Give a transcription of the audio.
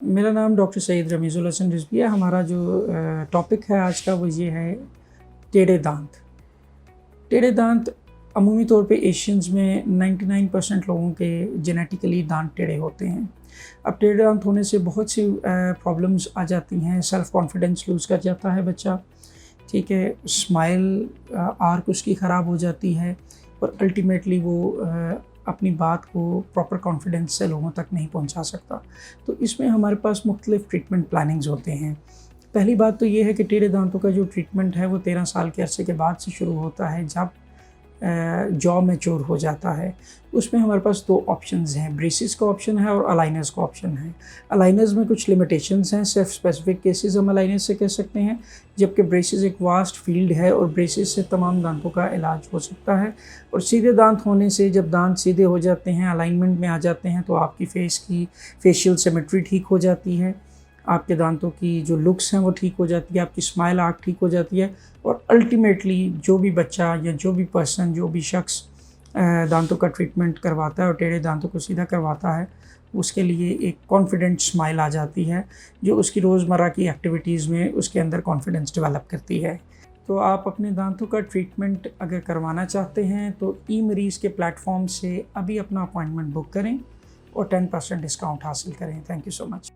मेरा नाम डॉक्टर सैयद रमीज़ुल हसन रिज़वी है। हमारा जो टॉपिक है आज का वो ये है टेढ़े दांत। टेढ़े दांत अमूमी तौर पे एशियंस में 99% लोगों के जेनेटिकली दांत टेढ़े होते हैं। अब टेढ़े दांत होने से बहुत सी प्रॉब्लम्स आ जाती हैं। सेल्फ़ कॉन्फिडेंस लूज़ कर जाता है बच्चा, ठीक है, स्माइल आर्क उसकी ख़राब हो जाती है और अल्टीमेटली वो अपनी बात को प्रॉपर कॉन्फिडेंस से लोगों तक नहीं पहुंचा सकता। तो इसमें हमारे पास मुख्तलिफ़ ट्रीटमेंट प्लानिंग्स होते हैं। पहली बात तो ये है कि टेढ़े दांतों का जो ट्रीटमेंट है वो 13 साल के अरसे के बाद से शुरू होता है, जब जॉ मैच्योर हो जाता है। उसमें हमारे पास 2 ऑप्शंस हैं, ब्रेसेस का ऑप्शन है और अलाइनर्स का ऑप्शन है। अलाइनर्स में कुछ लिमिटेशंस हैं, सिर्फ स्पेसिफिक केसेस हम अलाइनर्स से कर सकते हैं, जबकि ब्रेसेस एक वास्ट फील्ड है और ब्रेसेस से तमाम दांतों का इलाज हो सकता है। और सीधे दांत होने से जब दांत सीधे हो जाते हैं, अलाइनमेंट में आ जाते हैं, तो आपकी फेस की फेशियल सिमेट्री ठीक हो जाती है, आपके दांतों की जो लुक्स हैं वो ठीक हो जाती है, आपकी स्माइल आर्क ठीक हो जाती है और अल्टीमेटली जो भी बच्चा या जो भी पर्सन, जो भी शख्स दांतों का ट्रीटमेंट करवाता है और टेढ़े दांतों को सीधा करवाता है, उसके लिए एक कॉन्फिडेंट स्माइल आ जाती है जो उसकी रोज़मर्रा की एक्टिविटीज़ में उसके अंदर कॉन्फिडेंस डेवलप करती है। तो आप अपने दांतों का ट्रीटमेंट अगर करवाना चाहते हैं तो ई-मरीज़ के प्लेटफॉर्म से अभी अपना अपॉइंटमेंट बुक करें और 10% डिस्काउंट हासिल करें। Thank you so much.